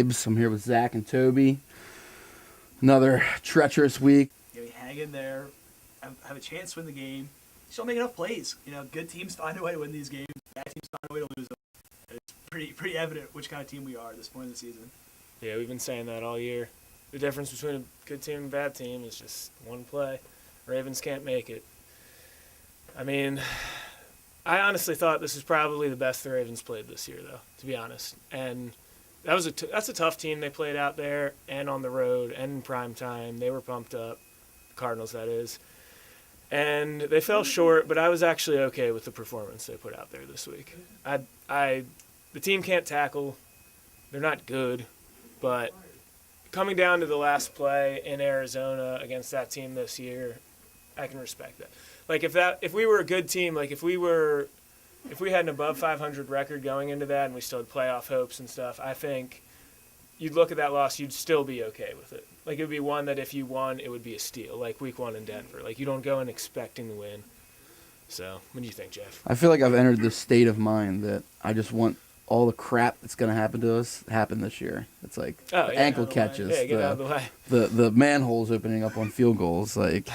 Gibbs. I'm here with Zach and Toby. Another treacherous week. Yeah, we hang in there, have a chance to win the game. Just don't make enough plays. Good teams find a way to win these games. Bad teams find a way to lose them. It's pretty evident which kind of team we are at this point in the season. Yeah, we've been saying that all year. The difference between a good team and a bad team is just one play. Ravens can't make it. I mean, I honestly thought this was probably the best the Ravens played this year, though, to be honest. And that's a tough team they played out there and on the road and in prime time. They were pumped up, the Cardinals, that is. And they fell short, but I was actually okay with the performance they put out there this week. The team can't tackle. They're not good, but coming down to the last play in Arizona against that team this year, I can respect that. Like if we were a good team, like if we had an above 500 record going into that and we still had playoff hopes and stuff, I think you'd look at that loss, you'd still be okay with it. Like it would be one that if you won, it would be a steal, like week 1 in Denver. Like you don't go in expecting to win. So, what do you think, Jeff? I feel like I've entered this state of mind that I just want all the crap that's going to happen to us happen this year. It's like ankle catches, get out of the way. The manholes opening up on field goals. Like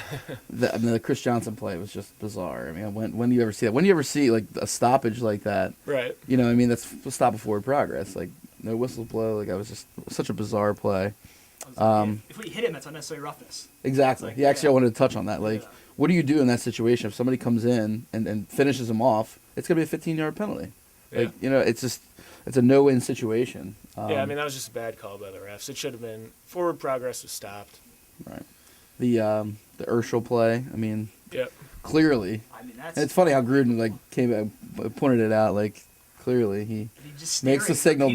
the Chris Johnson play was just bizarre. I mean, when do you ever see that? When do you ever see like a stoppage like that? Right. That's a stop of forward progress. Like no whistle blow. Like it was such a bizarre play. If we hit him, that's unnecessary roughness. Exactly. I wanted to touch on that. Like, what do you do in that situation if somebody comes in and finishes him off? It's gonna be a 15-yard penalty. Yeah. Like, it's a no-win situation. That was just a bad call by the refs. It should have been forward progress was stopped. Right. The Urschel play. I mean, clearly. I mean, it's funny how Gruden pointed it out. Like clearly he just makes the signal.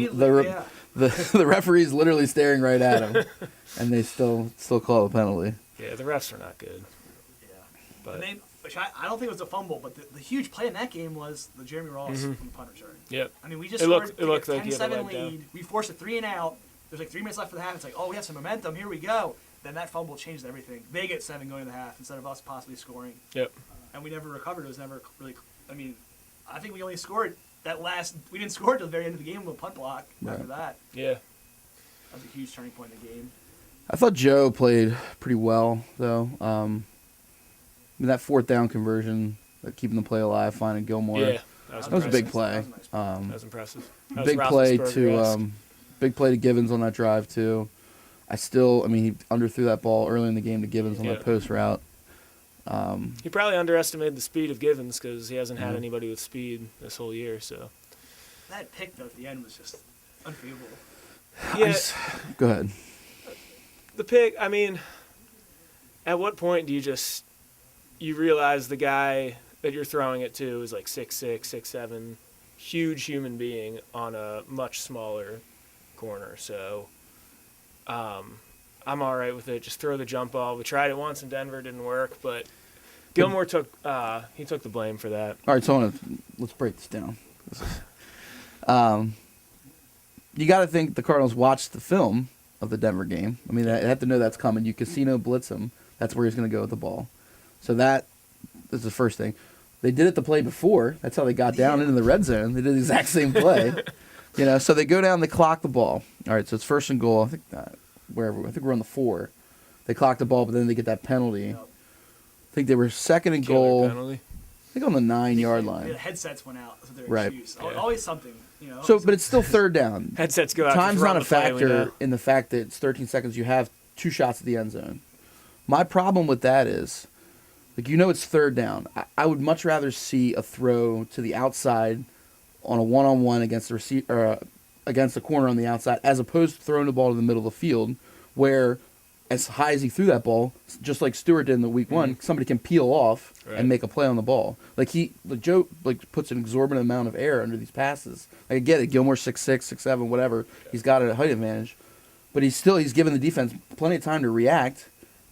The referee's literally staring right at him, and they still call it a penalty. Yeah, the refs are not good. Yeah, but which I don't think it was a fumble, but the huge play in that game was the Jeremy Ross from the punt return. Yep. I mean, we just scored it looked like 10-7 lead. We forced a 3-and-out. There's like 3 minutes left for the half. It's like, we have some momentum. Here we go. Then that fumble changed everything. They get 7 going to the half instead of us possibly scoring. Yep. And we never recovered. It was never really. I mean, I think we only scored that last. We didn't score until the very end of the game with a punt block. After that. Yeah. That was a huge turning point in the game. I thought Joe played pretty well, though. That 4th down conversion, keeping the play alive, finding Gilmore. Yeah, that was a big play. That was impressive. That big play to Givens on that drive too. He underthrew that ball early in the game to Givens on that post route. He probably underestimated the speed of Givens because he hasn't had anybody with speed this whole year. So that pick though at the end was just unbelievable. Yeah. Go ahead. The pick. I mean, at what point do you realize the guy that you're throwing it to is like 6'6", 6'7", huge human being on a much smaller corner. So I'm all right with it. Just throw the jump ball. We tried it once in Denver, didn't work, but Gilmore took the blame for that. All right, so let's break this down. You got to think the Cardinals watched the film of the Denver game. I mean, they have to know that's coming. You casino blitz him. That's where he's going to go with the ball. So that is the first thing. They did it the play before. That's how they got down into the red zone. They did the exact same play. So they go down, they clock the ball. All right, so it's 1st and goal. I think we're on the 4. They clock the ball, but then they get that penalty. I think they were 2nd and goal. Penalty. I think on the 9-yard line. The headsets went out. That's their right. excuse. Always something. But it's still 3rd down. Headsets go out. Time's not a factor in the fact that it's 13 seconds. You have 2 shots at the end zone. My problem with that is, it's 3rd down. I would much rather see a throw to the outside on a one-on-one against the receiver, against the corner on the outside, as opposed to throwing the ball to the middle of the field, where as high as he threw that ball, just like Stewart did in the week 1, somebody can peel off and make a play on the ball. Joe puts an exorbitant amount of air under these passes. I get it, Gilmore 6'6", 6'7", whatever. He's got a height advantage, but he's given the defense plenty of time to react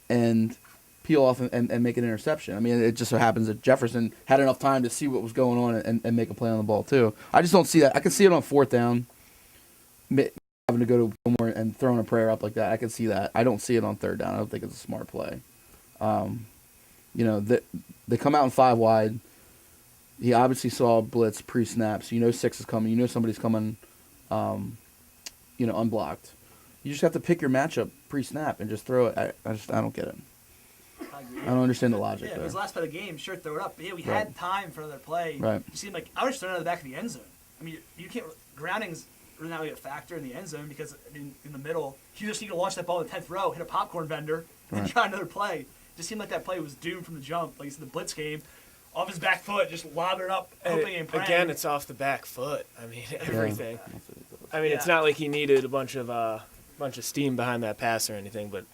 and peel off and make an interception. I mean, it just so happens that Jefferson had enough time to see what was going on and make a play on the ball too. I just don't see that. I can see it on 4th down, having to go to Gilmore and throwing a prayer up like that. I can see that. I don't see it on 3rd down. I don't think it's a smart play. They come out in 5 wide. He obviously saw a blitz pre-snap, so 6 is coming. Somebody's coming, unblocked. You just have to pick your matchup pre-snap and just throw it. I don't get it. I agree. I don't understand the logic Yeah, it there. was the last play of the game. Sure, throw it up. But yeah, we Right. had time for another play. Right. It seemed like I was just throwing it out of the back of the end zone. I mean, you can't. Grounding's really not really a factor in the end zone because in the middle, you just need to launch that ball in the 10th row, hit a popcorn vendor, and Right. you got another play. It just seemed like that play was doomed from the jump. Like you said, the blitz game, off his back foot, just lobbing it up, hoping and praying. Again, it's off the back foot. I mean, everything. Yeah. I mean, it's Yeah. not like he needed a bunch of steam behind that pass or anything, but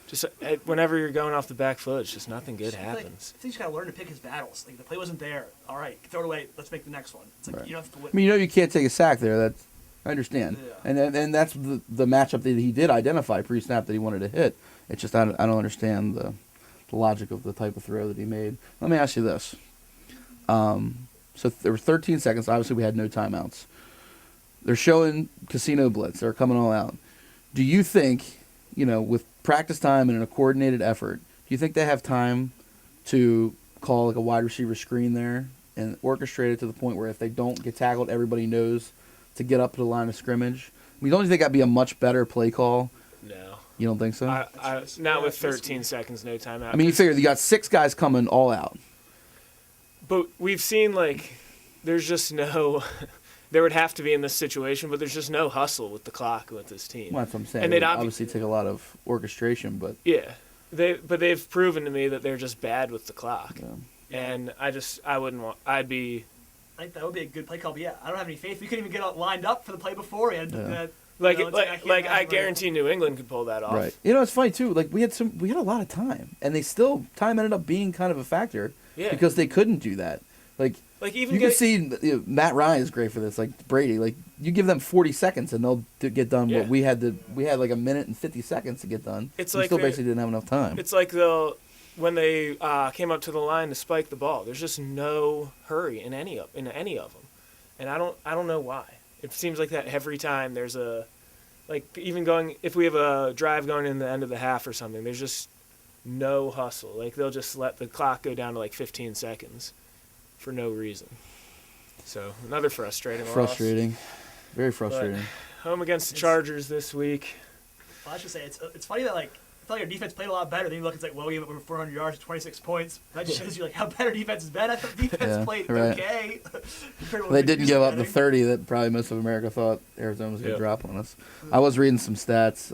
just whenever you're going off the back foot, it's just nothing good I feel like- happens. I think he's got to learn to pick his battles. Like the play wasn't there. All right, throw it away. Let's make the next one. It's like Right. you don't have to. I mean, you can't take a sack there. That's I understand, Yeah. and that's the matchup that he did identify pre-snap that he wanted to hit. It's just I don't understand the logic of the type of throw that he made. Let me ask you this. So there were 13 seconds. Obviously, we had no timeouts. They're showing Casino Blitz. They're coming all out. Do you think, with practice time and a coordinated effort, do you think they have time to call like a wide receiver screen there and orchestrate it to the point where if they don't get tackled, everybody knows to get up to the line of scrimmage? I mean, don't you think that'd be a much better play call? No. You don't think so? Not with 13 seconds, no timeout. I mean, you figure you got 6 guys coming all out. But we've seen, there's just no... There would have to be in this situation, but there's just no hustle with the clock with this team. Well, that's what I'm saying. And It they'd would obviously take a lot of orchestration, but Yeah. They've proven to me that they're just bad with the clock. yeah. And I wouldn't want... I'd be... I think that would be a good play call. But yeah, I don't have any faith. We couldn't even get lined up for the play beforehand. Yeah. I guarantee New England could pull that off. Right. It's funny too. Like we had a lot of time, and time ended up being kind of a factor Yeah. because they couldn't do that. Like Even you can see Matt Ryan is great for this. Like Brady, like you give them 40 seconds and they'll get done Yeah. what we had like a minute and 50 seconons to get done. It's we like still they're- basically didn't have enough time. It's like when they came up to the line to spike the ball. There's just no hurry in any of them, and I don't know why. It seems like that every time there's if we have a drive going in the end of the half or something, there's just no hustle. Like they'll just let the clock go down to 15 seconds for no reason. So another frustrating loss. Frustrating, very frustrating. Home against the Chargers this week. Well, I should say it's funny that I felt like our defense played a lot better. Then you look, it's like, well, we have over 400 yards, 26 points. That just shows you how better defense has been. I thought defense played right. okay. They didn't give up the 30 that probably most of America thought Arizona was going to drop on us. I was reading some stats.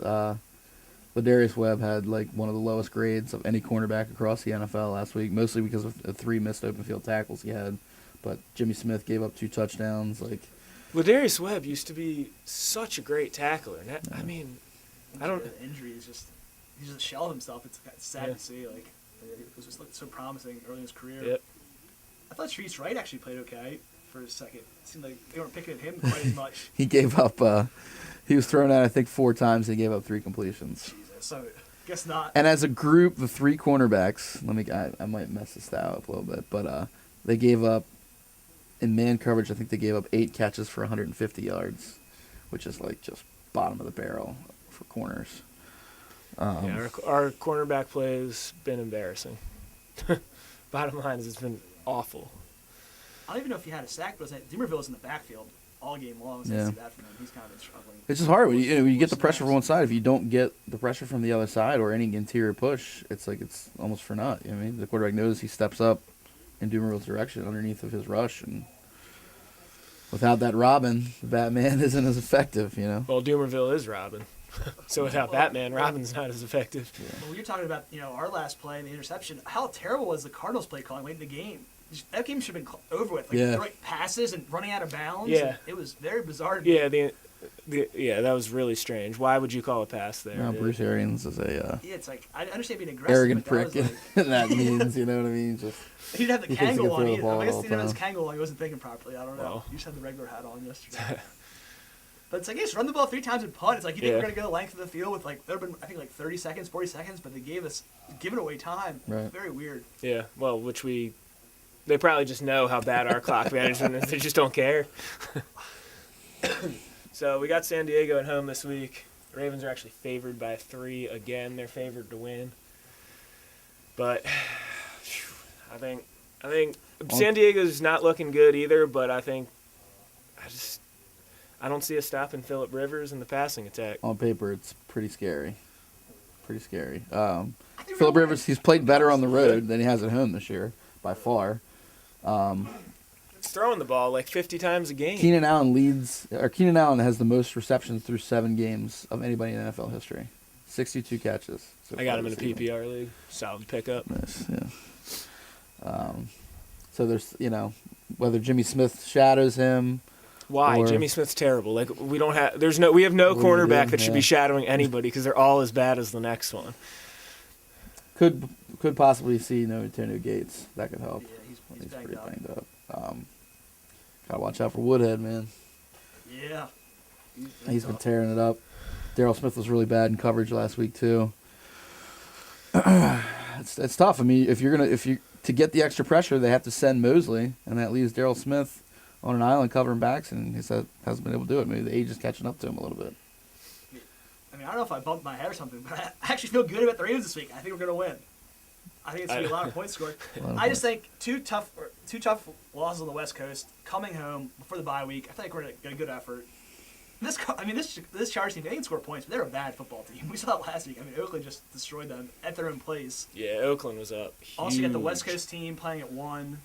Ladarius Webb had one of the lowest grades of any cornerback across the NFL last week, mostly because of 3 missed open field tackles he had. But Jimmy Smith gave up 2 touchdowns. Ladarius Webb used to be such a great tackler. I mean, I don't. The injury is just he's just a shell of himself. It's sad to see. It was just so promising early in his career. Yep. I thought Treese Wright actually played okay for a second. It seemed like they weren't picking at him quite as much. He gave up. He was thrown out, I think, 4 times. He gave up 3 completions. Jesus. So guess not. And as a group, the 3 cornerbacks. I might mess this stat up a little bit, but they gave up in man coverage. I think they gave up 8 catches for 150 yards, which is just bottom of the barrel for corners. Our cornerback play has been embarrassing. Bottom line is it's been awful. I don't even know if he had a sack, but Demerville's in the backfield all game long. So Yeah. I see that from him. He's kind of been struggling. It's just hard when you get the pressure from one side. If you don't get the pressure from the other side or any interior push, it's almost for naught. I mean, the quarterback knows he steps up in Dumerville's direction underneath of his rush, and without that Robin, the Batman isn't as effective. Well, Dumerville is Robin. So without Batman, Robin's not as effective. Well, you're talking about our last play and the interception. How terrible was the Cardinals play calling late in the game? That game should have been over with. Throwing passes and running out of bounds. Yeah. It was very bizarre to me. Yeah, that was really strange. Why would you call a pass there? No, Bruce Arians is a Yeah, it's like I understand being aggressive. arrogant but prick, that was and that means you know what I mean. Just he didn't have the He thinks he can Kangol throw on the either. ball I guess all he the didn't have his time. Kangol on. He wasn't thinking properly. I don't know. Well. You just had the regular hat on yesterday. But it's just run the ball 3 times and punt. It's like you think we're gonna go the length of the field with there have been I think 30 seconds, 40 seconds, but they gave us giving away time. Right. Very weird. Yeah, well, they probably just know how bad our clock management is. They just don't care. So we got San Diego at home this week. The Ravens are actually favored by 3 again. They're favored to win. But I think San Diego's not looking good either. But I I don't see us stopping Phillip Rivers in the passing attack. On paper, it's pretty scary. Pretty scary. Phillip we're Rivers, he's played better on the road than he has at home this year, by far. He's throwing the ball like 50 times a game. Keenan Allen has the most receptions through 7 games of anybody in NFL history. 62 catches. I got him in a PPR league. Solid pickup. Nice, yeah. So there's, whether Jimmy Smith shadows him. Why? Or, Jimmy Smith's terrible. Like we have no cornerback that should be shadowing anybody because they're all as bad as the next one. Could possibly see Antonio Gates. That could help. Yeah, he's pretty banged up. Gotta watch out for Woodhead, man. Yeah. He's been tearing it up. Darryl Smith was really bad in coverage last week too. It's tough. I mean, if to get the extra pressure, they have to send Mosley, and that leaves Darryl Smith on an island covering backs, and he hasn't been able to do it. Maybe the age is catching up to him a little bit. I mean, I don't know if I bumped my head or something, but I actually feel good about the Ravens this week. I think we're going to win. I think it's going to be a lot of points scored. I just think two tough losses on the West Coast, coming home before the bye week. I think we're going to get a good effort. This Chargers team, they can score points, but they're a bad football team. We saw that last week. I mean, Oakland just destroyed them at their own place. Yeah, Oakland was up. Huge. Also, you got the West Coast team playing at 1.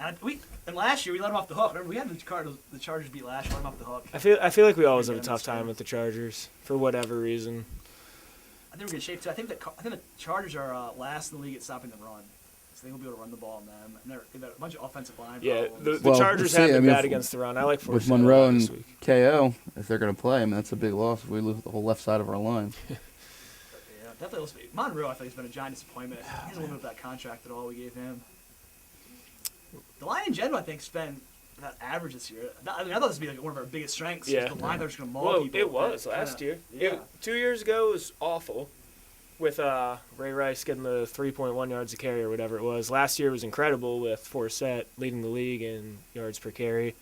And last year we let them off the hook. Remember, we had the Chargers beat last year, let them off the hook. I feel like we always have a tough time with the Chargers for whatever reason. I think we're in good shape too. I think the Chargers are last in the league at stopping the run, so they will be able to run the ball on them. And they've got a bunch of offensive line. Yeah, problems. the Chargers have been bad against the run. I like with Monroe and KO. If they're going to play, I mean that's a big loss if we lose the whole left side of our line. Yeah, definitely. Monroe, I think, has been a giant disappointment. He hasn't lived up that contract at all we gave him. The line in general, I think, has been about average this year. I thought this would be like one of our biggest strengths. Yeah. The line, they're just going to maul people. It was last year. Yeah. 2 years ago it was awful with Ray Rice getting the 3.1 yards a carry or whatever it was. Last year was incredible with Forsett leading the league in yards per carry.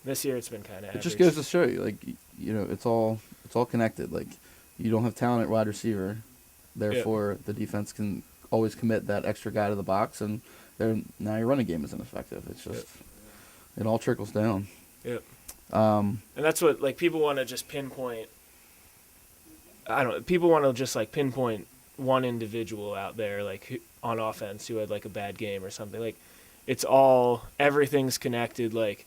This year it's been kind of average. It just goes to show you, like, it's all connected. Like, you don't have talent at wide receiver, therefore the defense can always commit that extra guy to the box, and now your running game isn't effective. It's just it all trickles down. Yep. And that's what, like, people want to just pinpoint. People want to just like pinpoint one individual out there, like on offense, who had like a bad game or something. Like, everything's connected. Like,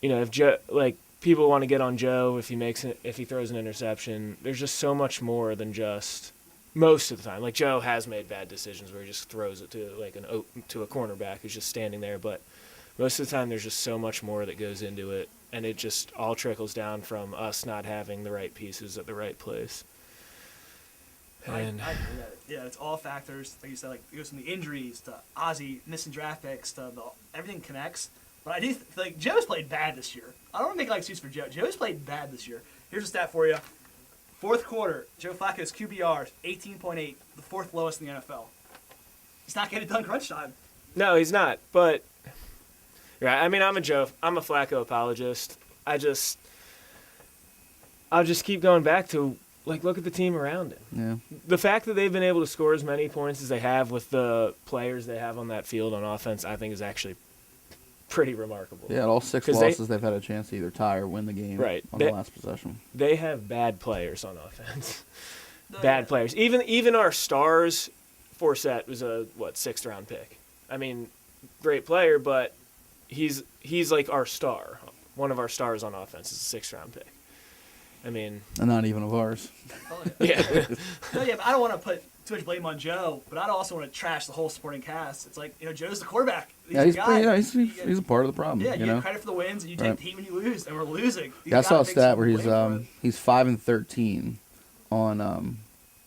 if Joe, like, people want to get on Joe if he throws an interception. There's just so much more than just. Most of the time, like, Joe has made bad decisions where he just throws it to like to a cornerback who's just standing there, but most of the time there's just so much more that goes into it, and it just all trickles down from us not having the right pieces at the right place. And I agree that. Yeah, it's all factors. Like you said, like, it goes from the injuries to Ozzie missing draft picks to everything connects. But I do like Joe's played bad this year. I don't want to make like excuse for Joe. Joe's played bad this year. Here's a stat for you. Fourth quarter, Joe Flacco's QBR is 18.8, the fourth lowest in the NFL. He's not getting it done crunch time. No, he's not. But yeah, I mean, I'm a Flacco apologist. I'll just keep going back to, like, look at the team around him. Yeah. The fact that they've been able to score as many points as they have with the players they have on that field on offense, I think is actually pretty remarkable. Yeah, all 6 losses, they've had a chance to either tie or win the game on the last possession. They have bad players on offense. Bad players. Even our stars, Forsett was a 6th round pick. I mean, great player, but he's like our star. One of our stars on offense is a 6th round pick. I mean, and not even of ours. Yeah. But I don't want to put too much blame on Joe, but I don't also want to trash the whole supporting cast. It's like, Joe's the quarterback. He's he's a part of the problem. Yeah, you get credit for the wins, and you take the heat when you lose, and we're losing. I saw a stat where he's 5-13 on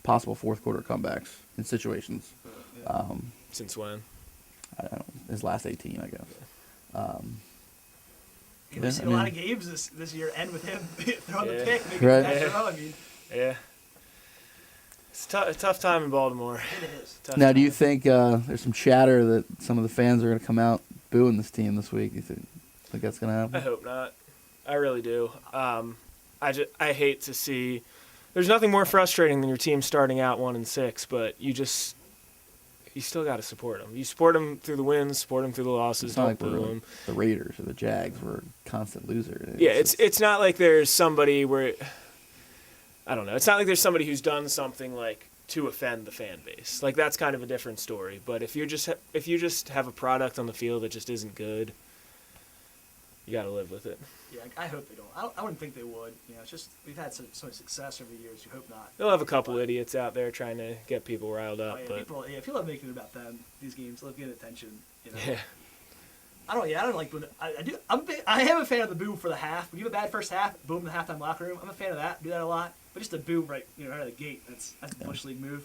possible fourth quarter comebacks in situations. Since when? I don't know, his last 18, I guess. We've seen a lot of games this year end with him throwing the pick, making right. that throw. I mean, yeah. It's a tough time in Baltimore. It is. Now, do you think there's some chatter that some of the fans are going to come out booing this team this week? Do you think that's going to happen? I hope not. I really do. I hate to see. There's nothing more frustrating than your team starting out 1-6, but you still got to support them. You support them through the wins, support them through the losses. It's not like don't boo we're 'em. the Raiders or the Jags. We're a constant loser. Yeah, it's not like there's somebody where I don't know. It's not like there's somebody who's done something like to offend the fan base. Like that's kind of a different story. But if you just have a product on the field that just isn't good, you got to live with it. Yeah, I hope they don't. I wouldn't think they would. It's just we've had so much success over the years. You hope not. They'll have a couple idiots out there trying to get people riled up. But people are making it about them. These games, they'll get attention. Yeah. I don't like when I do. I am a fan of the boo for the half. When you have a bad first half, boom, the halftime locker room. I'm a fan of that. Do that a lot. But just a boo right out of the gate. That's a Bush League move.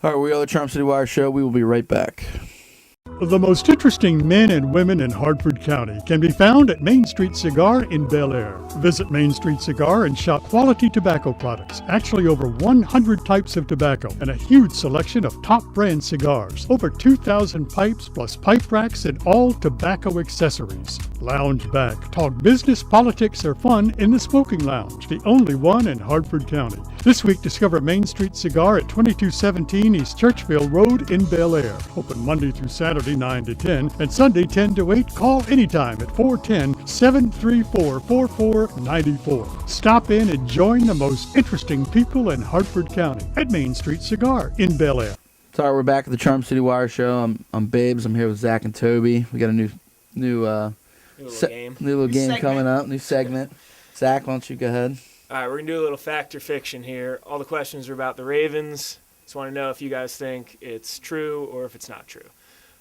All right, we are the Charm City Wire Show. We will be right back. The most interesting men and women in Hartford County can be found at Main Street Cigar in Bel Air. Visit Main Street Cigar and shop quality tobacco products. Actually, over 100 types of tobacco and a huge selection of top brand cigars. Over 2,000 pipes plus pipe racks and all tobacco accessories. Lounge back. Talk business, politics, or fun in the smoking lounge. The only one in Hartford County. This week, discover Main Street Cigar at 2217 East Churchville Road in Bel Air. Open Monday through Saturday 9 to 10 and Sunday 10 to 8. Call anytime at 410-734-4494. Stop in and join the most interesting people in Hartford County at Main Street Cigar in Bel Air. So, all right, we're back at the Charm City Wire Show. I'm Babes. I'm here with Zach and Toby. We got a new New little game coming up. New segment. Zach, why don't you go ahead? All right, we're going to do a little fact or fiction here. All the questions are about the Ravens. Just want to know if you guys think it's true or if it's not true.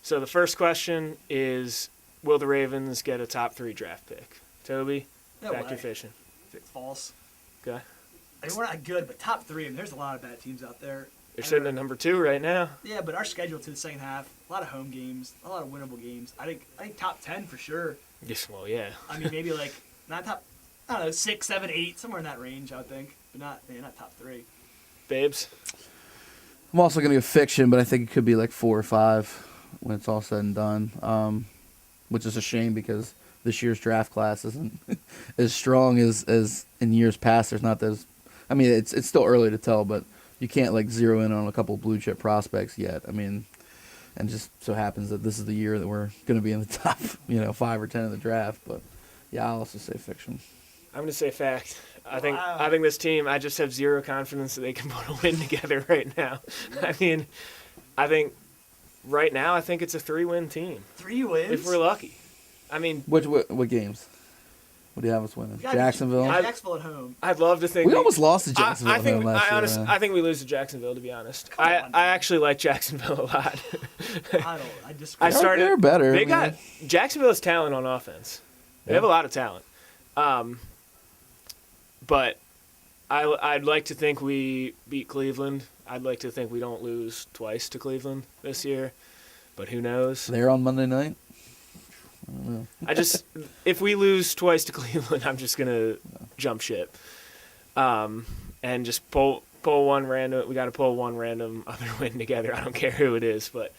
So the first question is, will the Ravens get a top 3 draft pick? Toby, No fact way. or fiction? It's false. Okay. I mean, we're not good, but top 3, there's a lot of bad teams out there. They're sitting at number 2 right now. Yeah, but our schedule to the second half, a lot of home games, a lot of winnable games. I think top 10 for sure. Yes, well, yeah. I mean, maybe like not top, I don't know, 6, 7, 8, somewhere in that range, I would think, but not top 3. Babes? I'm also going to go fiction, but I think it could be like 4 or 5 when it's all said and done, which is a shame because this year's draft class isn't as strong as in years past. There's not those. I mean, it's still early to tell, but you can't like zero in on a couple blue chip prospects yet. I mean, and just so happens that this is the year that we're going to be in the top, 5 or 10 of the draft. But yeah, I'll also say fiction. I'm going to say fact. I think this team, I just have zero confidence that they can put a win together right now. I mean, I think right now, I think it's a 3-win team. 3 wins? If we're lucky. I mean, What games? What do you have us winning? Jacksonville? Jacksonville at home. I'd love to think We almost lost to Jacksonville I think, last year. I think we lose to Jacksonville, to be honest. Come on, I actually like Jacksonville a lot. I disagree. They're better. They got Jacksonville's talent on offense. They have a lot of talent. But I'd like to think we beat Cleveland. I'd like to think we don't lose twice to Cleveland this year. But who knows? They're on Monday night? I don't know. If we lose twice to Cleveland, I'm just gonna jump ship, and just pull one random. We got to pull one random other win together. I don't care who it is, but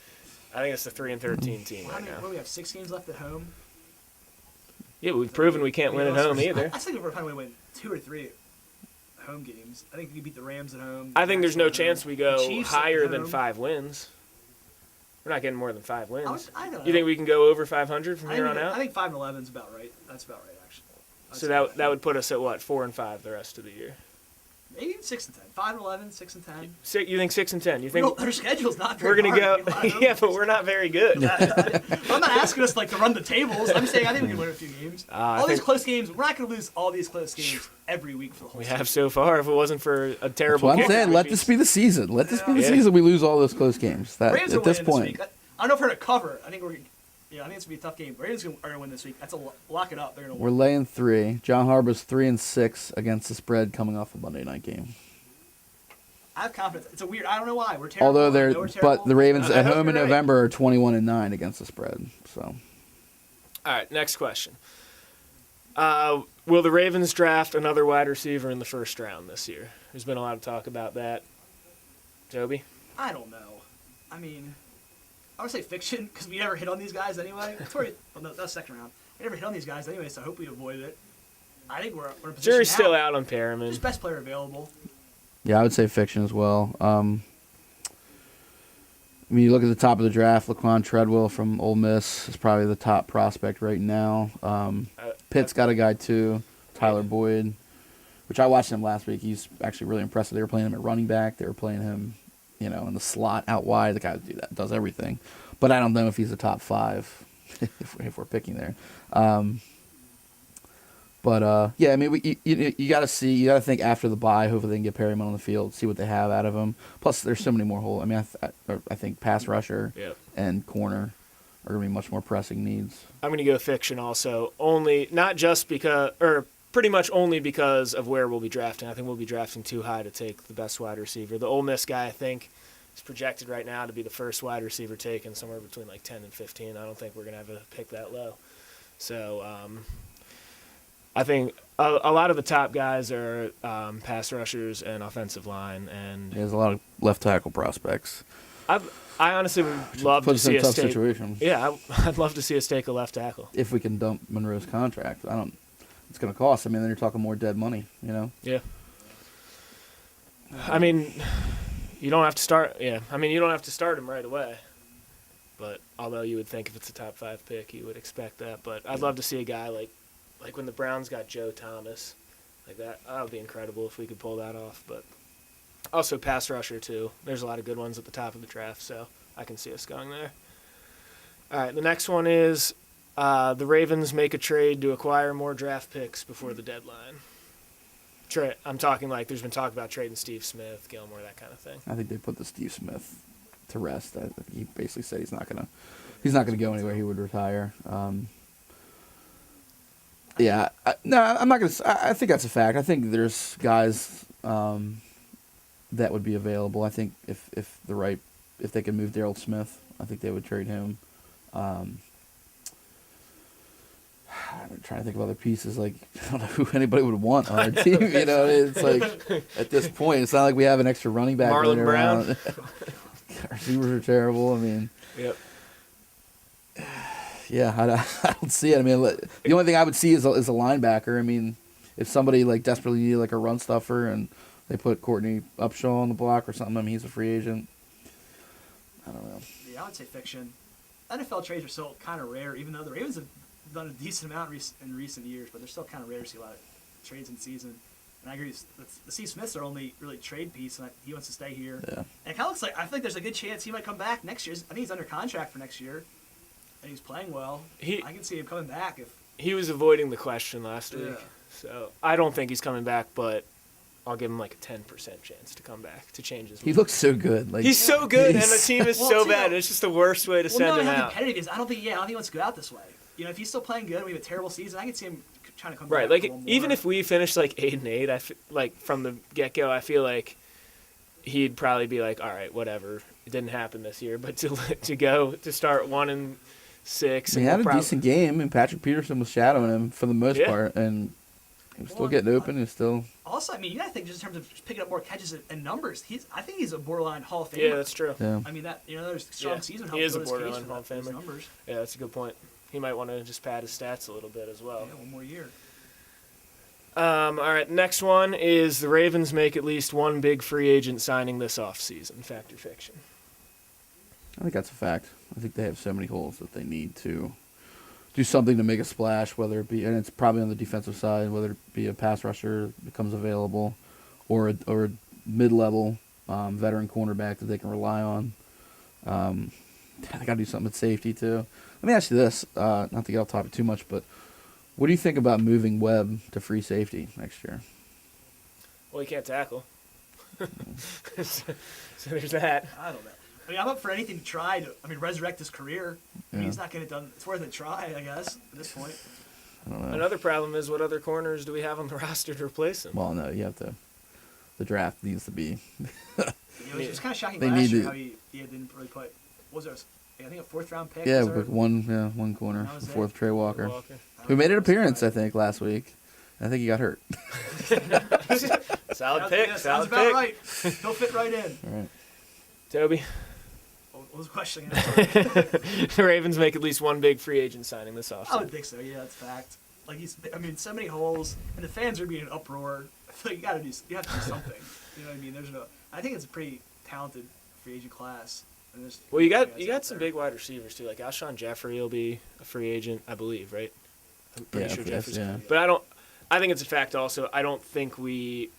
I think it's the 3-13 team right now. What do we have? 6 games left at home. Yeah, but we've proven we can't win at home either. I think we're probably win 2 or 3 home games. I think we can beat the Rams at home. I think there's no chance we go Chiefs higher at than home. 5 wins. We're not getting more than 5 wins. I don't know. You think we can go over 500 from here on I out? think 5-11 is about right. That's about right, actually. So that would put us at what, 4-5 the rest of the year? Maybe 6-10. 5-11, 6-10. You think 6-10? You think Their schedule's not very we're gonna hard. go? Yeah, but we're not very good. I'm not asking us to run the tables. I'm saying I think we can win a few games. All these close games, we're not going to lose all these close games every week for the whole We season. have so far. If it wasn't for a terrible, That's what I'm kicker, saying. we'd Let be- this be the season. Let this be the season. We lose all those close games. Ravens At are this winning point. this week. I don't know if we're going to cover. I think it's going to be a tough game. Ravens are going to win this week. That's lock it up. They're going to We're win. laying 3. John Harbaugh's 3-6 against the spread coming off a Monday night game. I have confidence. It's a weird. I don't know why. We're terrible. Although I know we're terrible. but the Ravens I at hope home in you're right. November are 21-9 against the spread. So All right, next question. Will the Ravens draft another wide receiver in the first round this year? There's been a lot of talk about that. Toby? I don't know. I mean, I would say fiction because we never hit on these guys anyway. That's second round. We never hit on these guys anyway, so I hope we avoid it. I think we're in a position Jury's now. still out on Perriman. Just best player available. yeah, I would say fiction as well. I mean, you look at the top of the draft, Laquan Treadwell from Ole Miss is probably the top prospect right now. Pitt's got a guy too, Tyler Boyd, which I watched him last week. He's actually really impressive. They were playing him at running back. They were playing him, in the slot out wide. The guy does everything. But I don't know if he's a top 5 if we're picking there. Yeah, I mean, you got to see, you got to think after the bye, hopefully they can get Perryman on the field, see what they have out of him. Plus, there's so many more holes. I mean, I think pass rusher and corner are going to be much more pressing needs. I'm going to go fiction also, not just because, or pretty much only because of where we'll be drafting. I think we'll be drafting too high to take the best wide receiver. The Ole Miss guy, I think, is projected right now to be the first wide receiver taken somewhere between like 10 and 15. I don't think we're going to have a pick that low. So, I think a lot of the top guys are pass rushers and offensive line, and there's a lot of left tackle prospects. I honestly would love to see us take. Situations. Yeah, I'd love to see us take a left tackle if we can dump Monroe's contract. It's going to cost. I mean, then you're talking more dead money. Yeah. I mean, you don't have to start. Yeah, I mean, you don't have to start him right away. But although you would think if it's a top 5 pick, you would expect that. But I'd love to see a guy like when the Browns got Joe Thomas, like that would be incredible if we could pull that off. But also pass rusher too. There's a lot of good ones at the top of the draft, so I can see us going there. All right, the next one is the Ravens make a trade to acquire more draft picks before the deadline. I'm talking like there's been talk about trading Steve Smith, Gilmore, that kind of thing. I think they put the Steve Smith to rest. He basically said he's not gonna go anywhere. He would retire. Yeah, I'm not gonna. I think that's a fact. I think there's guys that would be available. I think if they could move Darryl Smith, I think they would trade him. I'm trying to think of other pieces. Like, I don't know who anybody would want on our team. It's like at this point, it's not like we have an extra running back. Marlon Brown. Our receivers are terrible. I mean. Yep. Yeah, I don't see it. I mean, the only thing I would see is a linebacker. I mean, if somebody like desperately needed like a run stuffer and they put Courtney Upshaw on the block or something, I mean, he's a free agent. I don't know. Yeah, I would say fiction. NFL trades are still kind of rare, even though the Ravens have done a decent amount in recent years, but they're still kind of rare to see a lot of trades in season. And I agree, the Steve Smith's our only really trade piece, and he wants to stay here. Yeah. And it kind of looks like, I think there's a good chance he might come back next year. I think he's under contract for next year. And he's playing well. I can see him coming back if he was avoiding the question last week. So I don't think he's coming back, but I'll give him like a 10% chance to come back to change his mind. He looks so good. Like he's so good, and the team is so bad. It's just the worst way to send him out. How competitive he is. I don't think he wants to go out this way. If he's still playing good, and we have a terrible season, I can see him trying to come back. Right, like even if we finish like 8-8, like from the get-go, I feel like he'd probably be like, all right, whatever. It didn't happen this year, but to start 1-6. He had a decent game, and Patrick Peterson was shadowing him for the most part, and he was still getting open. And still. Also, I mean, you got to think just in terms of picking up more catches and numbers. I think he's a borderline Hall of Famer. Yeah, that's true. Yeah. I mean, there's strong season. He is a borderline Hall of Famer. Numbers. Yeah, that's a good point. He might want to just pad his stats a little bit as well. Yeah, one more year. All right, next one is the Ravens make at least one big free agent signing this offseason. Fact or fiction? I think that's a fact. I think they have so many holes that they need to do something to make a splash, whether it be, and it's probably on the defensive side, whether it be a pass rusher becomes available or a mid-level veteran cornerback that they can rely on. They got to do something at safety, too. Let me ask you this, not to get off topic too much, but what do you think about moving Webb to free safety next year? Well, he can't tackle. So there's that. I don't know. I mean, I'm up for anything to try to, resurrect his career. I mean, he's not getting it done. It's worth a try, I guess, at this point. I don't know. Another problem is what other corners do we have on the roster to replace him? Well, no, you have to. The draft needs to be. It was kind of shocking last year how he didn't really put. What was it? I think a 4th-round pick. Yeah, one corner, the 4th Trey Walker, who made an appearance, I think, last week. I think he got hurt. Solid pick. Sounds about right. He'll fit right in. All right. Toby. What was the question? The Ravens make at least one big free agent signing this offseason. I would think so. Yeah, that's fact. Like so many holes, and the fans are being in an uproar. I feel like you have to do something. You know what I mean? I think it's a pretty talented free agent class. Well, you got some big wide receivers too. Like Alshon Jeffrey will be a free agent, I believe, right? I'm pretty sure Jeffrey's. Yeah. But I think it's a fact also. I don't think we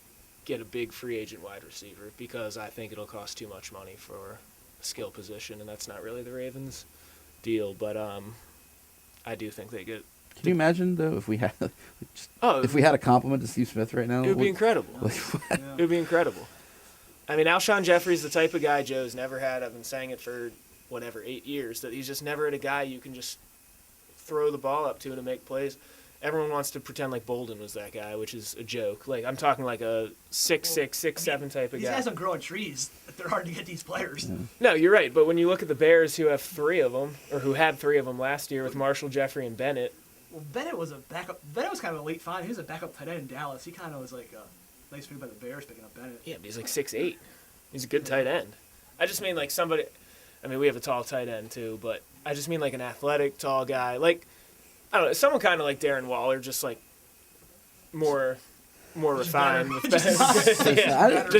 get a big free agent wide receiver because I think it'll cost too much money for a skill position, and that's not really the Ravens' deal. But I do think they get. Can you imagine though if we had if we had a compliment to Steve Smith right now? It would be incredible. It would be incredible. I mean, Alshon Jeffrey's the type of guy Joe's never had. I've been saying it for 8 years, that he's just never had a guy you can just throw the ball up to make plays. Everyone wants to pretend like Bolden was that guy, which is a joke. Like, I'm talking like a 6'6", 6'7" type of guy. These guys don't grow on trees. They're hard to get these players. Yeah. No, you're right. But when you look at the Bears, who have 3 of them, or who had 3 of them last year with Marshall, Jeffrey, and Bennett. Well, Bennett was a backup. Bennett was kind of a late find. He was a backup tight end in Dallas. He kind of was like a nice move by the Bears picking up Bennett. Yeah, but he's like 6'8". He's a good tight end. I just mean like somebody. I mean, we have a tall tight end too, but I just mean like an athletic, tall guy. Like, I don't know, someone kind of like Darren Waller, just like more refined. Just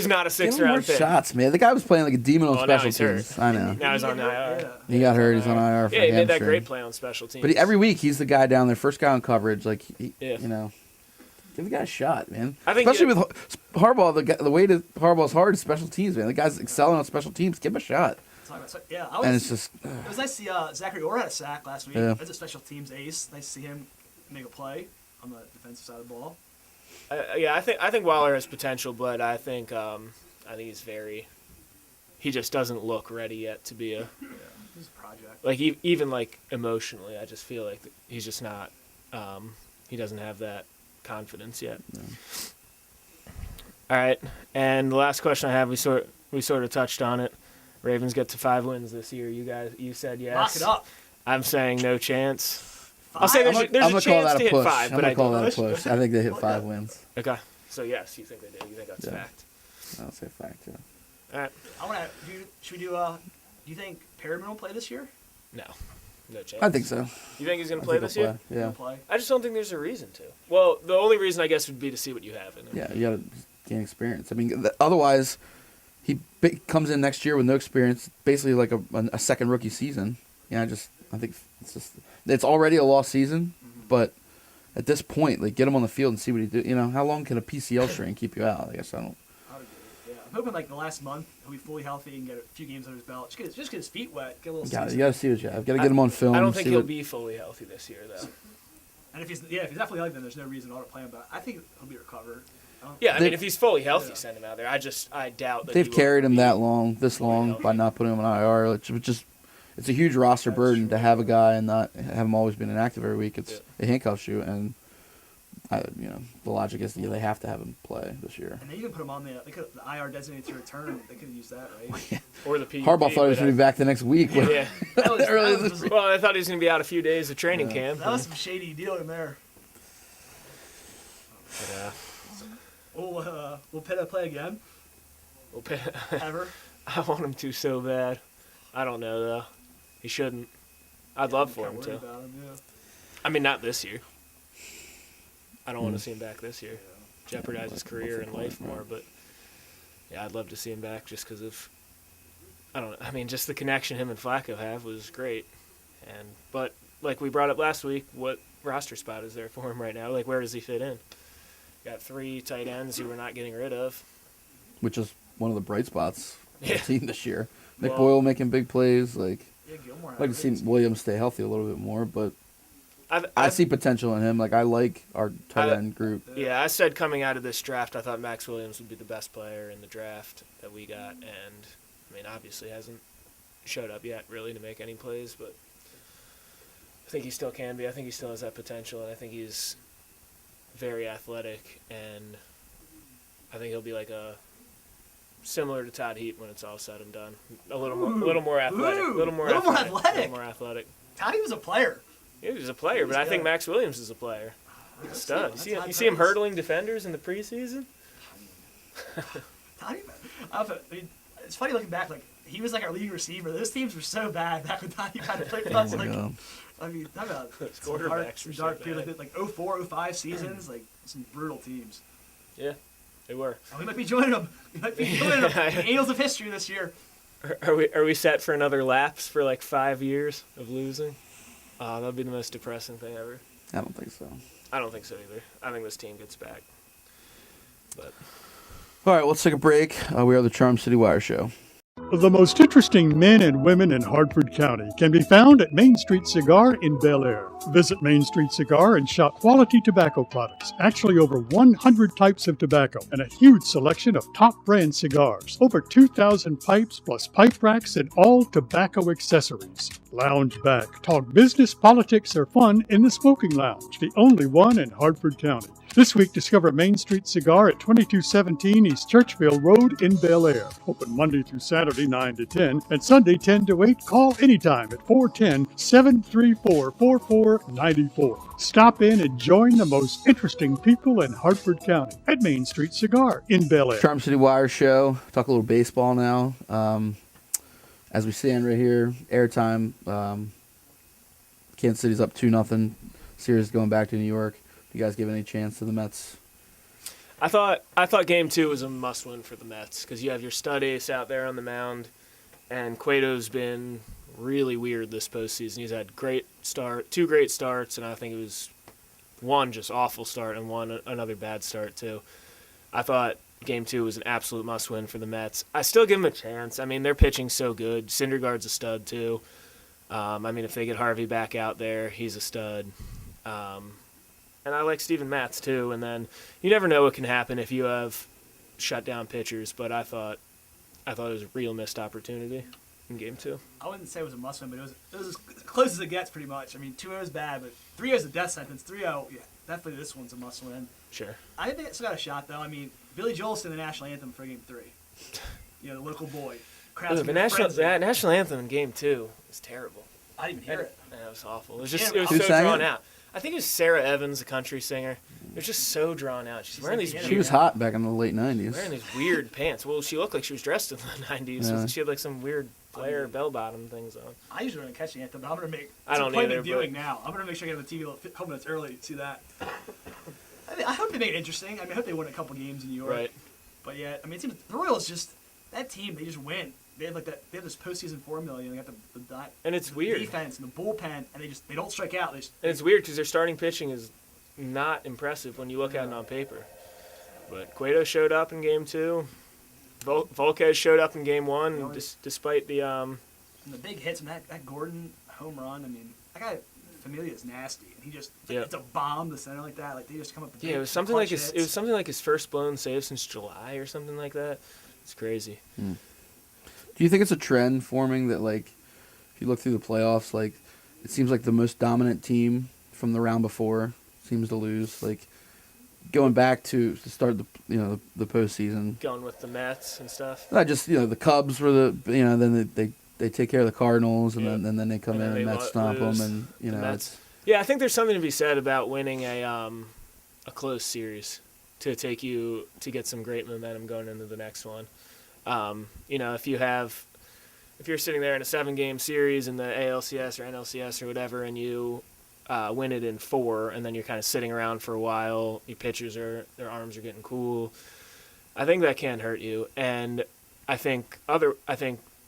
not a 6th-round pick. Shots, man. The guy was playing like a demon on now special he's teams. hurt. I know. Now he's on IR. Yeah. He got hurt. He's on IR for Yeah, he made that hamstring. great play on special teams. But every week he's the guy down there, first guy on coverage. Like, Yeah. you know, give the guy a shot, man. I think especially with Harbaugh, the way to Harbaugh's hard is special teams, man. The guy's excelling on special teams. Give him a shot. Yeah, And it's just it was nice to see Zachary Orr had a sack last week. Yeah. That's a special teams ace. Nice to see him make a play on the defensive side of the ball. I think Waller has potential, but I think he's he just doesn't look ready yet to be a. Yeah, he's a project. Like even like emotionally, I just feel like he's just not. He doesn't have that confidence yet. No. All right, and the last question I have, we sort of touched on it. Ravens get to 5 wins this year. You said yes. Lock it up. I'm saying no chance. 5? I'll say there's I'm a chance to hit 5, I'm but gonna I call don't. that a push. I think they hit 5 wins. Okay, so yes, you think they do. You think that's Yeah. fact. I'll say fact. Yeah. All right. I want to. Should we do? Do you think Perriman will play this year? No chance. I think so. You think he's going I to play think this he'll year? play. Yeah. He'll play. I just don't think there's a reason to. Well, the only reason I guess would be to see what you have in him. Yeah, you got to gain experience. I mean, otherwise, he comes in next year with no experience, basically like a second rookie season. Yeah, I think it's already a lost season, but at this point, like, get him on the field and see what he do. You know, how long can a PCL strain keep you out? I guess I don't. Yeah, I'm hoping like the last month he'll be fully healthy and get a few games under his belt. Just get his feet wet, get a little. You got to see what you have. Got to get him on film. I don't think he'll be fully healthy this year, though. And if he's not fully healthy, then there's no reason to play him. But I think he'll be recovered. Yeah, I mean, if he's fully healthy, send him out there. I doubt that they've carried him this long by not putting him on IR. It's a huge roster burden to have a guy and not have him always been inactive every week. It handcuffs you, and the logic is they have to have him play this year. And they even put him on the IR designated to return. They could have used that, right? Or the PUP. Harbaugh thought he was going to be back the next week. Yeah. Earlier this week. Well, I thought he was going to be out a few days of training camp. That was some shady deal in there. Will Pitta play again? Ever? I want him to so bad. I don't know, though. He shouldn't. I'd love for him to. I mean, not this year. I don't want to see him back this year. Jeopardize his career and life more, but yeah, I'd love to see him back just because of, I don't know. I mean, just the connection him and Flacco have was great. But like we brought up last week, what roster spot is there for him right now? Like, where does he fit in? Got 3 tight ends who we're not getting rid of. Which is one of the bright spots of the team this year. Nick Well, Boyle making big plays. Like, Gilmore I'd like to see Williams stay healthy a little bit more, but I see potential in him. Like, I like our tight end group. Yeah, I said coming out of this draft, I thought Max Williams would be the best player in the draft that we got, and I mean, obviously hasn't showed up yet really to make any plays, but I think he still can be. I think he still has that potential, and I think he's very athletic, and I think he'll be like similar to Todd Heap when it's all said and done. A little more athletic. A little more athletic. Toddy was a player. He was a player, but I think Max Williams is a player. Stud. You see him hurdling defenders in the preseason? Toddy, it's funny looking back. Like, he was like our leading receiver. Those teams were so bad back when Toddy kind of played for us. I mean, talk about quarterbacks dark period, like 04, 05 seasons, like some brutal teams. Yeah, they were. And we might be joining them. The Angels of history this year. Are we set for another lapse for like 5 years of losing? That'd be the most depressing thing ever. I don't think so. I don't think so either. I think this team gets back. But All right, let's take a break. We are the Charm City Wire Show. The most interesting men and women in Hartford County can be found at Main Street Cigar in Bel Air. Visit Main Street Cigar and shop quality tobacco products. Actually, over 100 types of tobacco and a huge selection of top brand cigars. Over 2,000 pipes plus pipe racks and all tobacco accessories. Lounge back, talk business, politics, or fun in the smoking lounge, the only one in Hartford County. This week, discover Main Street Cigar at 2217 East Churchville Road in Bel Air. Open Monday through Saturday, 9 to 10, and Sunday, 10 to 8. Call anytime at 410-734-4494. Stop in and join the most interesting people in Hartford County at Main Street Cigar in Bel Air. Charm City Wire Show. Talk a little baseball now. As we stand right here, airtime. Kansas City's up 2-0. Series going back to New York. You guys give any chance to the Mets? I thought Game 2 was a must-win for the Mets because you have your stud ace out there on the mound, and Cueto's been really weird this postseason. He's had two great starts, and I think it was one just awful start and one another bad start too. I thought Game 2 was an absolute must-win for the Mets. I still give them a chance. I mean, they're pitching so good. Syndergaard's a stud too. I mean, if they get Harvey back out there, he's a stud. And I like Steven Matz, too. And then you never know what can happen if you have shutdown pitchers. But I thought it was a real missed opportunity in Game 2. I wouldn't say it was a must-win, but it was as close as it gets, pretty much. I mean, 2-0 is bad, but 3-0 is a death sentence. 3-0, yeah, definitely this one's a must-win. Sure. I think it's got a shot, though. I mean, Billy Joel sang the national anthem for Game 3. You know, the local boy. The national anthem in Game 2 was terrible. I didn't even hear it. Yeah, it was awful. It was so drawn out. I think it was Sarah Evans, a country singer. It was just so drawn out. She's wearing these. She was hot back in the late '90s. Wearing these weird pants. Well, she looked like she was dressed in the '90s. Yeah. She had like some weird flare bell-bottom things on. I usually don't catch the anthem, but I'm gonna make. I don't either. Viewing now. I'm gonna make sure I get on the TV a couple minutes early to see that. I hope they make it interesting. I mean, I hope they win a couple games in New York. Right. But yeah, I mean, it seems the Royals just that team. They just win. They have They have this postseason formula. They got the and it's weird defense and the bullpen, and they don't strike out. And it's weird because their starting pitching is not impressive when you look at it on paper. But Cueto showed up in Game 2. Volquez showed up in Game 1, despite the and the big hits and that Gordon home run. I mean, that guy Familia is nasty, and he just it's a bomb to center like that. Like they just come up. With it was something like his first blown save since July or something like that. It's crazy. Do you think it's a trend forming that, like, if you look through the playoffs, like, it seems like the most dominant team from the round before seems to lose? Like, going back to start the postseason. Going with the Mets and stuff. Not just, the Cubs were then they take care of the Cardinals, and then they come in and Mets stomp them, and, it's... Yeah, I think there's something to be said about winning a close series to get some great momentum going into the next one. If you're sitting there in a 7-game series in the ALCS or NLCS or whatever, and you win it in 4, and then you're kind of sitting around for a while, your pitchers their arms are getting cool. I think that can hurt you, and I think the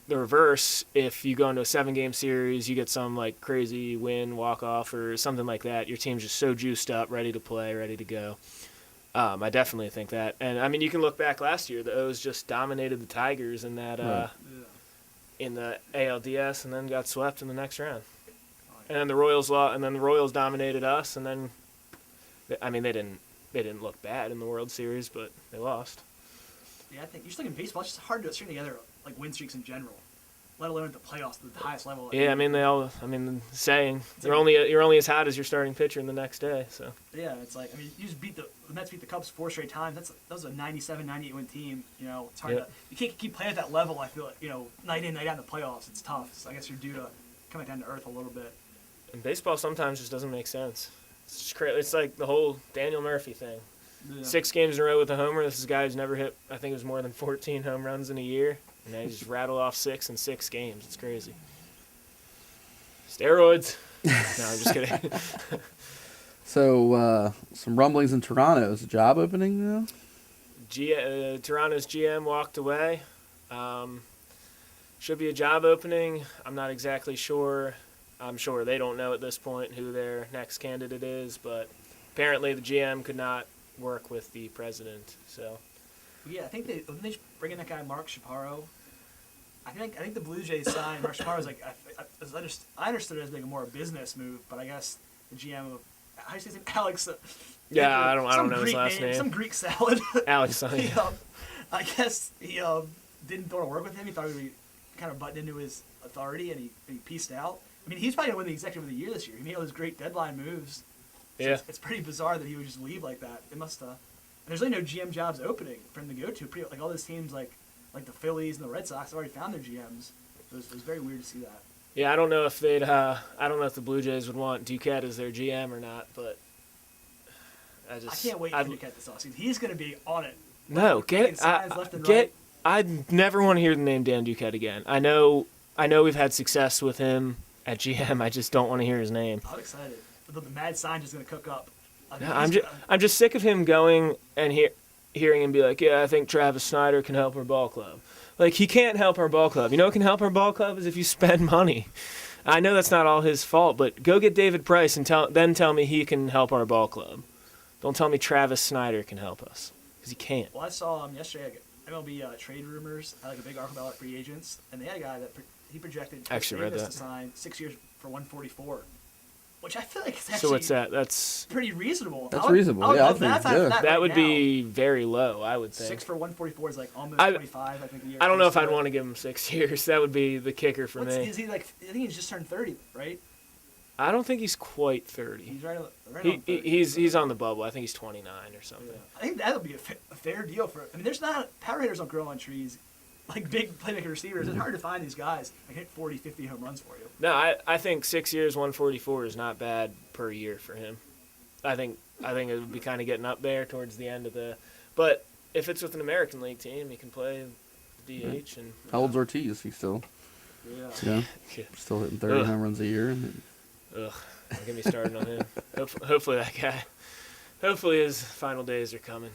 reverse. If you go into a 7-game series, you get some like crazy win, walk off, or something like that. Your team's just so juiced up, ready to play, ready to go. I definitely think that. And, I mean, you can look back last year. The O's just dominated the Tigers in that in the ALDS and then got swept in the next round. And then the Royals dominated us, and then, I mean, they didn't look bad in the World Series, but they lost. Yeah, I think you're just like in baseball. It's just hard to string together like win streaks in general, let alone at the playoffs, the highest level. Yeah, I mean you're only as hot as your starting pitcher in the next day. So yeah, it's like you just the Mets beat the Cubs 4 straight times. That was a 97, 98 win team. It's hard to you can't keep playing at that level. I feel like night in, night out in the playoffs. It's tough. So I guess you're due to coming down to earth a little bit. And baseball sometimes just doesn't make sense. It's just crazy. It's like the whole Daniel Murphy thing. Yeah. 6 games in a row with a homer. This is a guy who's never hit, I think it was more than 14 home runs in a year. And they just rattle off 6 in 6 games. It's crazy. Steroids. No, I'm just kidding. So, some rumblings in Toronto. Is a job opening now? Toronto's GM walked away. should be a job opening. I'm not exactly sure. I'm sure they don't know at this point who their next candidate is, but apparently the GM could not work with the president. So Yeah, I think they bring in that guy Mark Shapiro. I think the Blue Jays signed Mark Shapiro. Was like I understood it as being a more business move, but I guess the GM of how do you say his name? Alex. Yeah, I don't know his last name. Some Greek salad. Alex. I guess he didn't want to work with him. He thought he would be kind of butting into his authority, and he pieced out. I mean, he's probably going to win the Executive of the Year this year. He made all those great deadline moves. So Yeah. it's pretty bizarre that he would just leave like that. It must. And there's really no GM jobs opening for him to go to. Like all those teams, like the Phillies and the Red Sox, have already found their GMs. It was very weird to see that. Yeah, I don't know if they'd. I don't know if the Blue Jays would want Duquette as their GM or not, but I can't wait for Duquette this offseason. He's going to be on it. No, I'd never want to hear the name Dan Duquette again. I know we've had success with him at GM. I just don't want to hear his name. I'm excited. The mad scientist is going to cook up. I'm just sick of him going and hearing him be like, yeah, I think Travis Snyder can help our ball club. Like, he can't help our ball club. You know what can help our ball club is if you spend money. I know that's not all his fault, but go get David Price and then tell me he can help our ball club. Don't tell me Travis Snyder can help us, because he can't. Well, I saw yesterday MLB trade rumors had like a big article about free agents, and they had a guy that he projected Davis to sign 6 years for $144, which I feel like is actually so what's that? That's pretty reasonable. That's reasonable. Yeah, I think that would be very low, I would think. 6 for $144 is like almost 25, I think. A year. I don't know if I'd want to give him 6 years. That would be the kicker for me. Is he like? I think he's just turned 30, right? I don't think he's quite 30. He's right on 30. He's on the bubble. I think he's 29 or something. Yeah. I think that would be a fair deal for. I mean, there's not power hitters don't grow on trees. Like big playmaker receivers, it's hard to find these guys that hit 40, 50 home runs for you. No, I think 6 years, 144 is not bad per year for him. I think it would be kind of getting up there towards the end of the. But if it's with an American League team, he can play DH and. How old's Ortiz? He's still. Yeah. Still hitting 30 home runs a year. Ugh, don't get me started on him. Hopefully that guy. Hopefully his final days are coming.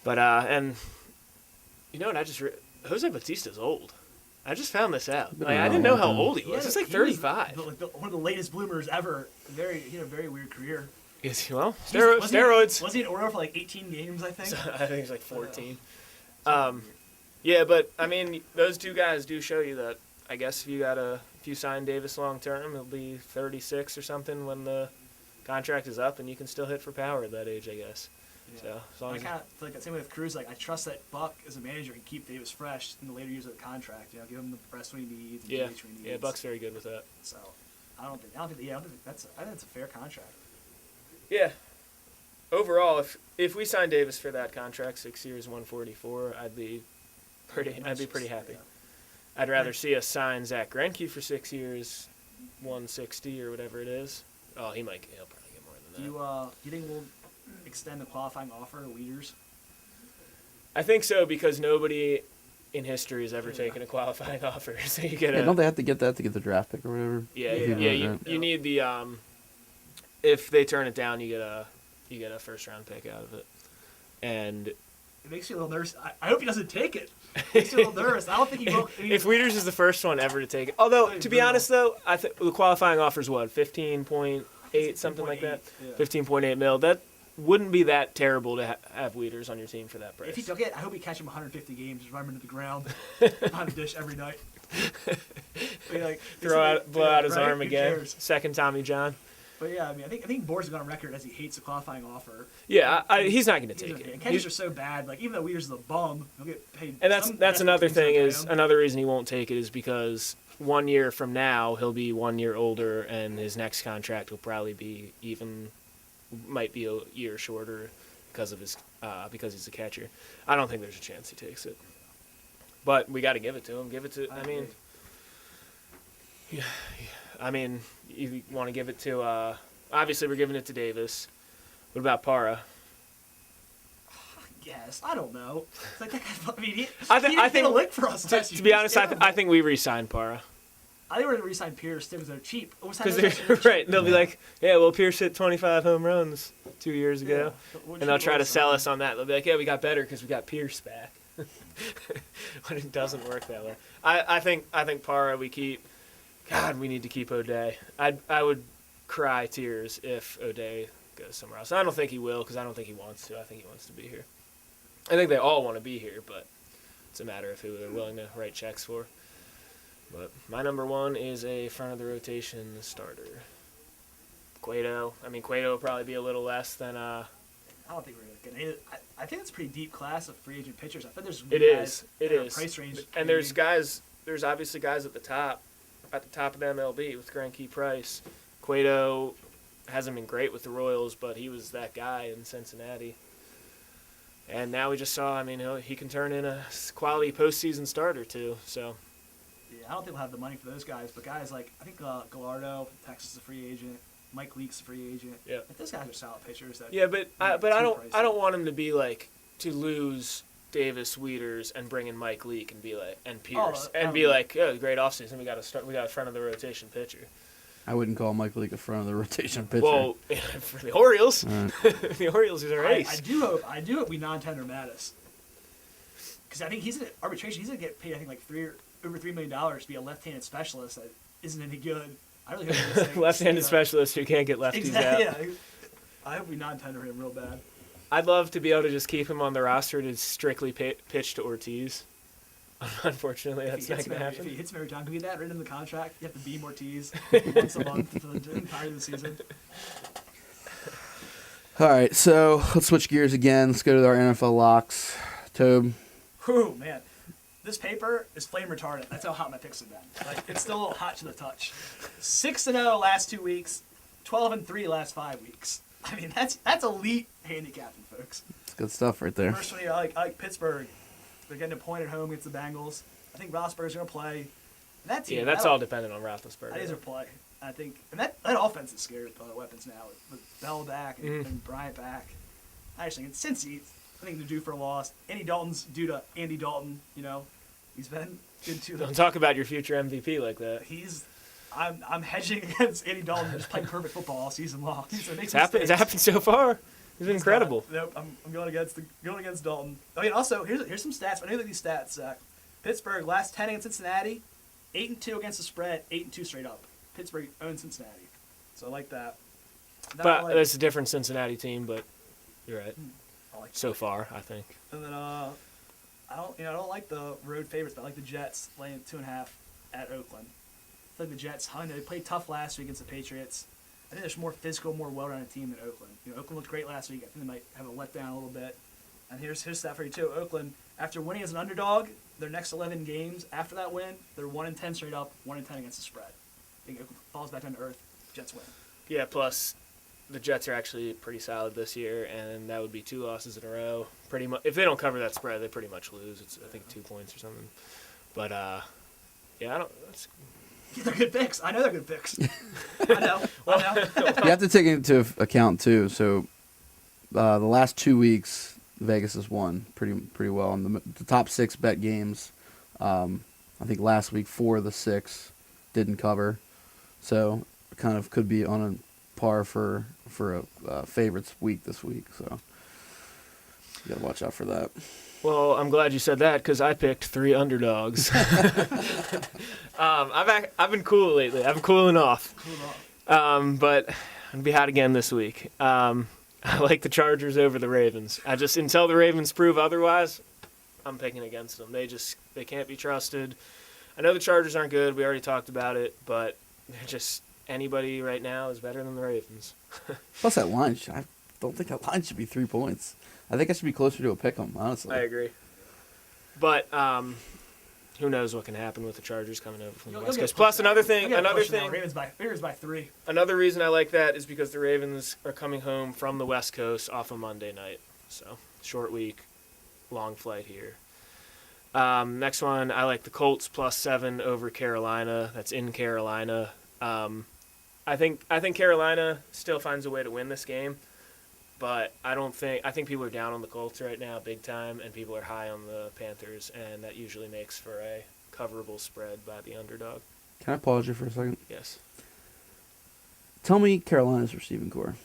But and. You know what? Jose Bautista's old. I just found this out. Like, I didn't know how old he was. He's like 35. One of the latest bloomers ever. He had a very weird career. Is he? Well, steroids. Was he an Oriole for like 18 games, I think? I think he's like 14. Yeah, but, I mean, those two guys do show you that, I guess if you sign Davis long term, he'll be 36 or something when the contract is up, and you can still hit for power at that age, I guess. Yeah. So, as long I as kind of feel like that same way with Cruz. Like I trust that Buck as a manager can keep Davis fresh in the later years of the contract. You know, give him the rest when he needs. Yeah, when he needs. yeah, Buck's very good with that. So, I think that's a fair contract. Yeah. Overall, if we sign Davis for that contract, 6 years, 144, I'd be pretty happy. Yeah. I'd rather see us sign Zach Greinke for 6 years, 160 or whatever it is. Oh, he'll probably get more than that. Do you think we'll extend the qualifying offer to Wieters? I think so, because nobody in history has ever taken a qualifying offer. So you get don't they have to get that to get the draft pick or whatever? Yeah. You need the if they turn it down, you get a first round pick out of it, and it makes you a little nervous. I hope he doesn't take it. It makes you a little nervous. I don't think he will. If Wieters is the first one ever to take it, although to be honest though, I think the qualifying offer is what 15.8 something like that, 15.8 mil. That wouldn't be that terrible to have Wieters on your team for that price. If he took it, I hope he catch him 150 games, just run him into the ground on the dish every night. Blow out his arm Who again. cares? Second Tommy John. But yeah, I mean, I think Boers is on record as he hates the qualifying offer. Yeah, he's not going to take it. And catches are so bad. Like even though Wieters is a bum, he'll get paid. And that's another thing is another reason he won't take it is because 1 year from now he'll be 1 year older and his next contract will probably be might be a year shorter because he's a catcher. I don't think there's a chance he takes it. But we got to give it to him. I mean, you want to give it to obviously we're giving it to Davis. What about Parra? Yes, I don't know. It's like that guy. I mean, he I think a lick for us. To be honest, I think we re-signed Parra. I think we're going to re-sign Pierce because they're cheap. Because they're right. They'll be like, yeah, well, Pierce hit 25 home runs 2 years ago. Yeah. And they'll try to sell us on that. They'll be like, yeah, we got better because we got Pierce back. when it doesn't work that way. I think Parra we keep. God, we need to keep O'Day. I would cry tears if O'Day goes somewhere else. I don't think he will because I don't think he wants to. I think he wants to be here. I think they all want to be here, but it's a matter of who they're willing to write checks for. But my number one is a front of the rotation starter. Cueto. I mean, Cueto will probably be a little less than. I don't think we're going to get. I think it's a pretty deep class of free agent pitchers. I think there's It is. price range, and there's guys. There's obviously guys at the top of the MLB with Greinke, Price. Cueto hasn't been great with the Royals, but he was that guy in Cincinnati. And now we just saw. I mean, he can turn in a quality postseason starter too. So. Yeah, I don't think we'll have the money for those guys, but guys like I think Gallardo, Texas is a free agent. Mike Leake's a free agent. Yeah. Like, those guys are solid pitchers. But I don't want him to be like to lose Davis, Wieters, and bring in Mike Leake and be like and Pierce be like, oh, great offseason. We got a front of the rotation pitcher. I wouldn't call Mike Leake a front of the rotation pitcher. Well, for the Orioles, the Orioles is our ace. I do hope we non-tender Mattis, because I think he's in arbitration. He's gonna get paid. I think like over $3 million to be a left-handed specialist that isn't any good. I really hope left-handed specialist who can't get lefties exactly, out. Yeah. I hope we non-tender him real bad. I'd love to be able to just keep him on the roster to strictly pitch to Ortiz. Unfortunately, that's not going to happen. If he hits him every time, can we get that written in the contract? You have to beam Ortiz once a month for the entire of the season. All right, so let's switch gears again. Let's go to our NFL locks. Tobe. Whew, man. This paper is flame retardant. That's how hot my picks have been. Like, it's still hot to the touch. 6-0 last 2 weeks, 12-3 last 5 weeks. I mean, that's elite handicapping, folks. It's good stuff right there. Personally, I like Pittsburgh. They're getting a point at home against the Bengals. I think Roethlisberger's going to play. That team, that's all dependent on Roethlisberger. That is a play. I think, and that offense is scary with the weapons now, with Bell back and Bryant back. I just think it's Cincy. I think they're due for a loss. Andy Dalton's due to Andy Dalton. You know, he's been good to them. Don't talk about your future MVP like that. I'm hedging against Andy Dalton just playing perfect football all season long. It's happened so far. He's been incredible. Nope, I'm going against Dalton. I mean, also here's some stats. I know these stats, Zach. Pittsburgh last 10 against Cincinnati, 8-2 against the spread, 8-2 straight up. Pittsburgh owns Cincinnati, so I like that. But it's a different Cincinnati team, but you're right. I like so far, I think. And then I don't like the road favorites, but I like the Jets laying 2.5 at Oakland. I feel like the Jets, they played tough last week against the Patriots. I think there's more physical, more well-rounded team than Oakland. You know, Oakland looked great last week. I think they might have a letdown a little bit. And here's that for you too. Oakland, after winning as an underdog, their next 11 games after that win, they're 1-10 straight up, 1-10 against the spread. I think Oakland falls back down to earth. Jets win. Yeah. Plus, the Jets are actually pretty solid this year, and that would be 2 losses in a row. Pretty much, if they don't cover that spread, they pretty much lose. It's I think 2 points or something. But yeah, I don't. They're good picks. I know they're good picks. I know. You have to take into account too. So the last 2 weeks, Vegas has won pretty well in the top 6 bet games. I think last week 4 of the 6 didn't cover, so it kind of could be on a par for a favorites week this week. So you gotta watch out for that. Well, I'm glad you said that because I picked 3 underdogs. I've been cool lately. I've been cooling off. But I'm gonna be hot again this week. I like the Chargers over the Ravens. Until the Ravens prove otherwise, I'm picking against them. They can't be trusted. I know the Chargers aren't good. We already talked about it, but they're just anybody right now is better than the Ravens. Plus that line, I don't think that line should be 3 points. I think it should be closer to a pick 'em, honestly. I agree. But who knows what can happen with the Chargers coming over from the West Coast. Plus another thing. Ravens by 3. Another reason I like that is because the Ravens are coming home from the West Coast off a Monday night. So short week, long flight here. Next one, I like the Colts +7 over Carolina. That's in Carolina. I think Carolina still finds a way to win this game, but I think people are down on the Colts right now big time, and people are high on the Panthers, and that usually makes for a coverable spread by the underdog. Can I pause you for a second? Yes. Tell me Carolina's receiving core.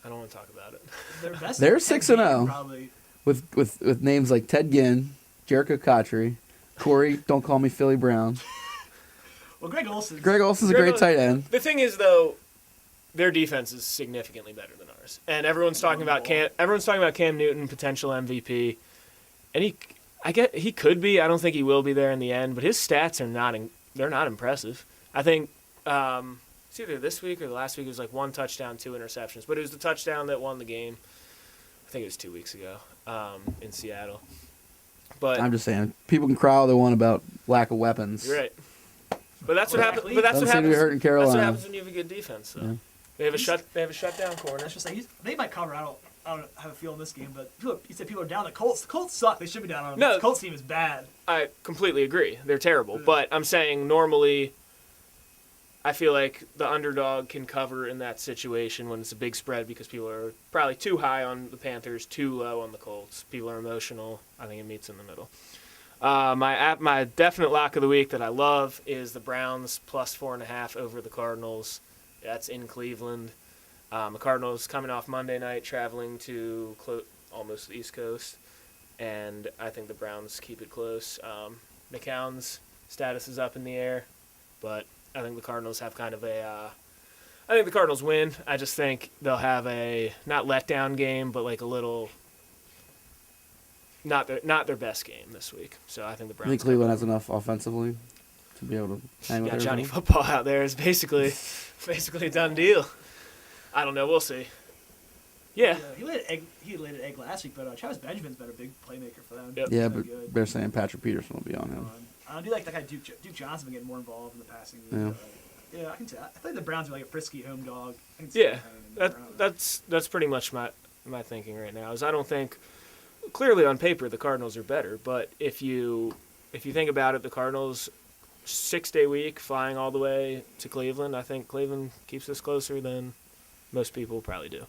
I don't want to talk about it. Their best They're 6-0. Probably with names like Ted Ginn, Jericho Cotry, Corey, don't call me Philly Brown. Well, Greg Olson's a great tight end. The thing is, though, their defense is significantly better than ours, and everyone's talking about Cam Newton, potential MVP, and he could be. I don't think he will be there in the end, but his stats are they're not impressive. I think it's either this week or the last week. It was like 1 touchdown, 2 interceptions, but it was the touchdown that won the game. I think it was 2 weeks ago in Seattle. But I'm just saying, people can cry all they want about lack of weapons. You're right. But that's what happens. But Doesn't seem to be hurting Carolina. That's what happens when you have a good defense, though. Yeah. They have a shutdown corner. Let's just say they might cover. I don't have a feel in this game, but you said people are down. The Colts suck. They should be down on them. No, the Colts team is bad. I completely agree. They're terrible. But I'm saying normally, I feel like the underdog can cover in that situation when it's a big spread because people are probably too high on the Panthers, too low on the Colts. People are emotional. I think it meets in the middle. My definite lock of the week that I love is the Browns plus 4.5 over the Cardinals. That's in Cleveland. The Cardinals coming off Monday night, traveling to almost the East Coast, and I think the Browns keep it close. McCown's status is up in the air, but I think the Cardinals have kind of I think the Cardinals win. I just think they'll have a not letdown game, but like a little not their best game this week. So I think the Browns. I think Cleveland has enough offensively to be able to hang with Johnny everybody. Football out there is basically a done deal. I don't know. We'll see. Yeah. He laid an egg last week, but Travis Benjamin's been a big playmaker for them. Yep. Yeah, but they're saying Patrick Peterson will be on him. I do like that guy Duke Johnson getting more involved in the passing game. Yeah, I can see. I think the Browns are like a frisky home dog. I can see that's pretty much my thinking right now. Is I don't think clearly on paper the Cardinals are better, but if you think about it, the Cardinals 6-day week flying all the way to Cleveland. I think Cleveland keeps this closer than most people probably do.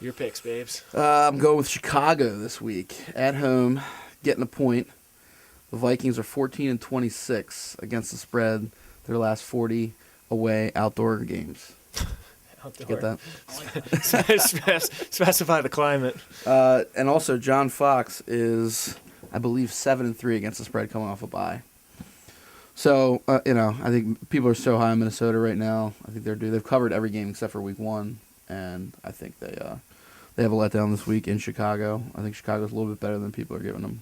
Your picks, babes. I'm going with Chicago this week at home, getting a point. The Vikings are 14-26 against the spread. Their last 40 away outdoor games. Outdoor. Get that? I like that. Specify the climate. And also, John Fox is, I believe, 7-3 against the spread coming off a bye. So, I think people are so high on Minnesota right now. I think they've covered every game except for week 1, and I think they have a letdown this week in Chicago. I think Chicago's a little bit better than people are giving them.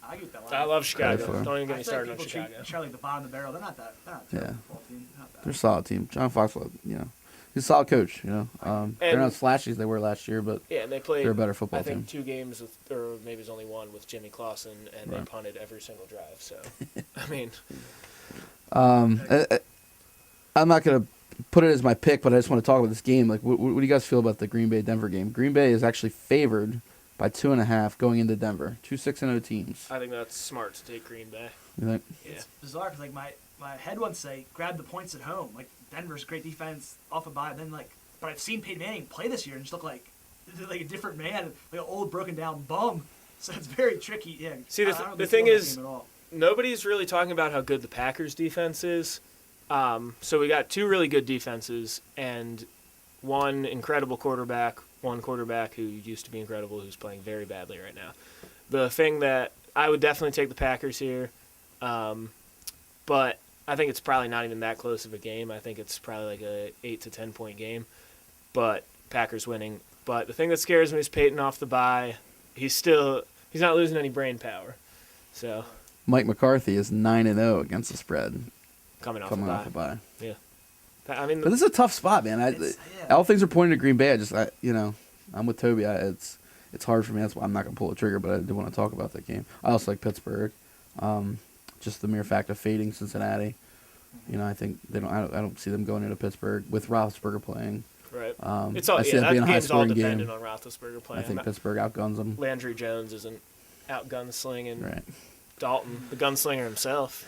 I love Chicago. Don't even get me started on Chicago. They're like the bottom of the barrel. They're not that. They're not a terrible football team. They're a solid team. John Fox, he's a solid coach. They're not as flashy as they were last year, but and they played. They're a better football I think team. 2 games or maybe it was only 1 with Jimmy Clausen, and they punted every single drive. So, I mean. I'm not going to put it as my pick, but I just want to talk about this game. Like, what do you guys feel about the Green Bay-Denver game? Green Bay is actually favored by 2.5 going into Denver. 2 6-0 teams. I think that's smart to take Green Bay. You think? Yeah. It's bizarre because my head wants to say grab the points at home. Like Denver's great defense off a bye. Then but I've seen Peyton Manning play this year and just look like a different man, like an old broken down bum. So it's very tricky. Yeah. See, the thing is, nobody's really talking about how good the Packers defense is. So we got 2 really good defenses and one incredible quarterback, one quarterback who used to be incredible who's playing very badly right now. The thing that I would definitely take the Packers here, but I think it's probably not even that close of a game. I think it's probably like a 8 to 10 point game, but Packers winning. But the thing that scares me is Peyton off the bye. He's not losing any brain power. So Mike McCarthy is 9-0 against the spread. Coming off a bye. Yeah. I mean, but this is a tough spot, man. All things are pointing to Green Bay. I'm with Toby. It's hard for me. That's why I'm not going to pull the trigger, but I did want to talk about that game. I also like Pittsburgh. Just the mere fact of fading Cincinnati. I think I don't see them going into Pittsburgh with Roethlisberger playing. Right. It's all, that game's all dependent on Roethlisberger playing. I think Pittsburgh outguns them. Landry Jones isn't out gunslinging. Right. Dalton, the gunslinger himself.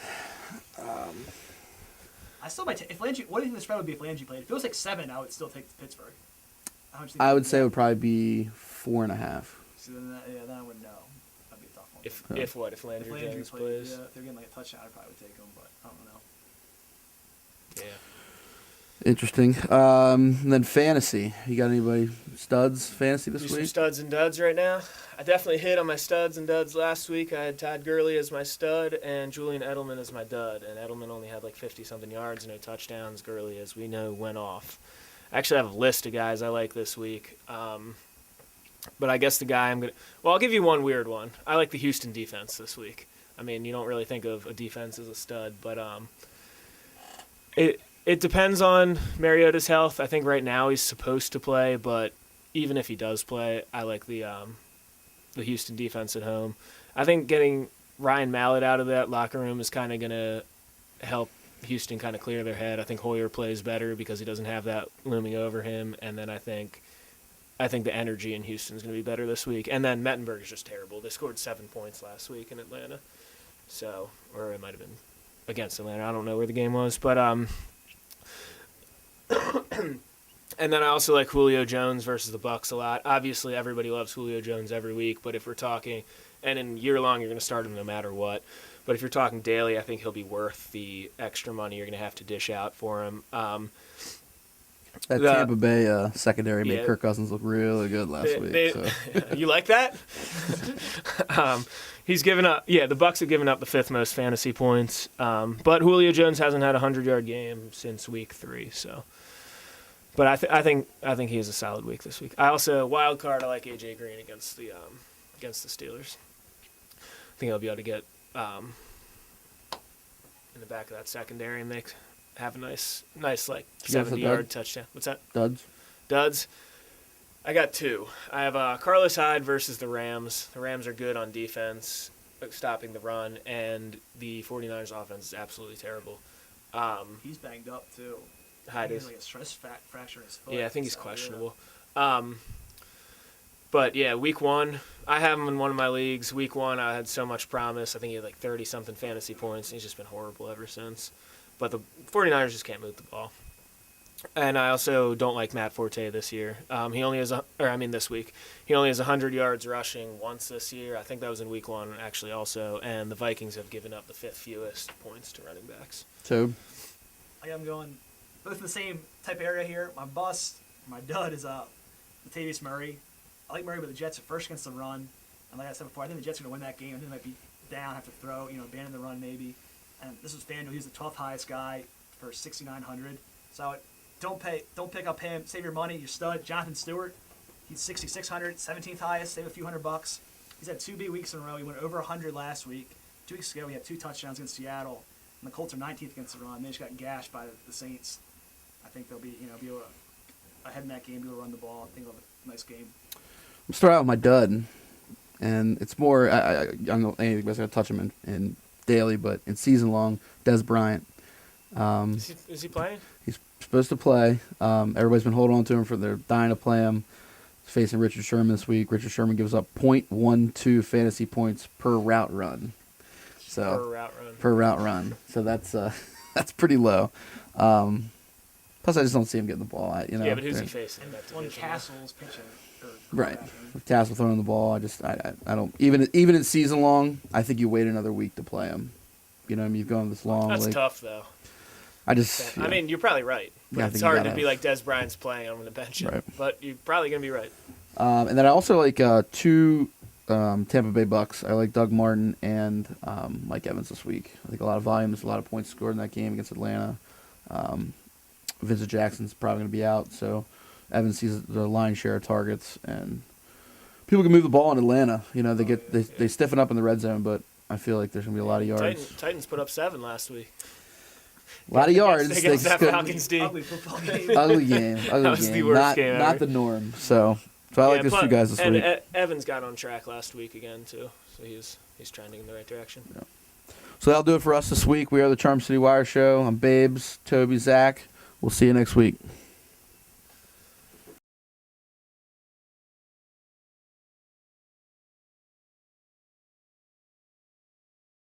I still might if Landry. What do you think the spread would be if Landry played? If it was like 7, I would still take Pittsburgh. I would say it would probably be 4.5. So then I wouldn't know. That'd be a tough one. If Landry Jones plays? Yeah, if they're getting like a touchdown, I probably would take him, but I don't know. Interesting. And then fantasy. You got anybody studs fantasy this Do some week? studs and duds right now. I definitely hit on my studs and duds last week. I had Todd Gurley as my stud and Julian Edelman as my dud. And Edelman only had like 50-something yards, no touchdowns. Gurley, as we know, went off. I actually have a list of guys I like this week. But I guess the guy I'm going to – well, I'll give you one weird one. I like the Houston defense this week. I mean, you don't really think of a defense as a stud, but it depends on Mariota's health. I think right now he's supposed to play, but even if he does play, I like the Houston defense at home. I think getting Ryan Mallett out of that locker room is kind of going to help Houston kind of clear their head. I think Hoyer plays better because he doesn't have that looming over him, and then I think the energy in Houston is going to be better this week. And then Mettenberg is just terrible. They scored 7 points last week in Atlanta, or it might have been against Atlanta. I don't know where the game was, but and then I also like Julio Jones versus the Bucs a lot. Obviously, everybody loves Julio Jones every week, but if we're talking, and in year long, you're going to start him no matter what. But if you're talking daily, I think he'll be worth the extra money you're going to have to dish out for him. That Tampa Bay secondary made Kirk Cousins look really good last week. You like that? He's given up. Yeah, the Bucs have given up the 5th most fantasy points, but Julio Jones hasn't had a 100-yard game since week 3. So, but I think he has a solid week this week. I also wild card. I like AJ Green against the Steelers. I think he'll be able to get in the back of that secondary and have a nice like 70-yard touchdown. What's that? Duds. I got 2. I have Carlos Hyde versus the Rams. The Rams are good on defense, stopping the run, and the 49ers offense is absolutely terrible. He's banged up, too. Hyde he is. has like a stress fracture in his foot. Yeah, I think he's questionable. Yeah. But, yeah, week 1, I have him in one of my leagues. Week 1, I had so much promise. I think he had like 30-something fantasy points, and he's just been horrible ever since. But the 49ers just can't move the ball. And I also don't like Matt Forte this year. This week. He only has 100 yards rushing once this year. I think that was in week 1, actually, also. And the Vikings have given up the 5th fewest points to running backs. So, I got him going both in the same type of area here. My bust, my dud is Latavius Murray. I like Murray, but the Jets are first against the run. And like I said before, I think the Jets are going to win that game. I think they might be down, have to throw, abandon the run maybe. And this was FanDuel. He's the 12th highest guy for 6,900. So don't pick up him. Save your money. Your stud, Jonathan Stewart. He's 6,600, 17th highest. Save a few $100. He's had 2 big weeks in a row. He went over 100 last week. 2 weeks ago, he had 2 touchdowns against Seattle. And the Colts are 19th against the run. They just got gashed by the Saints. I think they'll be able to, ahead in that game, be able to run the ball. I think they'll have a nice game. I'm start out with my dud, and it's more I don't know anybody's going to touch him in daily, but in season long, Des Bryant. Is he playing? He's supposed to play. Everybody's been holding on to him they're dying to play him. He's facing Richard Sherman this week. Richard Sherman gives up 0.12 fantasy points per route run. Per route run. So that's pretty low. Plus, I just don't see him getting the ball. Yeah, but who's he facing? One Castle's pitching. Right. With Castle throwing the ball, I don't even in season long. I think you wait another week to play him. You know what I mean? You've gone this long. That's tough though. I mean, you're probably right. Yeah, it's hard to be like Des Bryant's playing. I'm going to bench him, right. But you're probably going to be right. And then I also like 2 Tampa Bay Bucks. I like Doug Martin and Mike Evans this week. I think a lot of volume. There's a lot of points scored in that game against Atlanta. Vincent Jackson's probably going to be out, so Evans sees the lion's share of targets, and people can move the ball in Atlanta. They stiffen up in the red zone, but I feel like there's going to be a lot of yards. Titans put up 7 last week. A lot of yards. Against that Falcons team. Ugly football game. Ugly game. That was the worst game ever. Not the norm. So I like those 2 guys this week. And Evans got on track last week again, too, so he's trending in the right direction. Yeah. So that'll do it for us this week. We are the Charm City Wire Show. I'm Babes, Toby, Zach. We'll see you next week.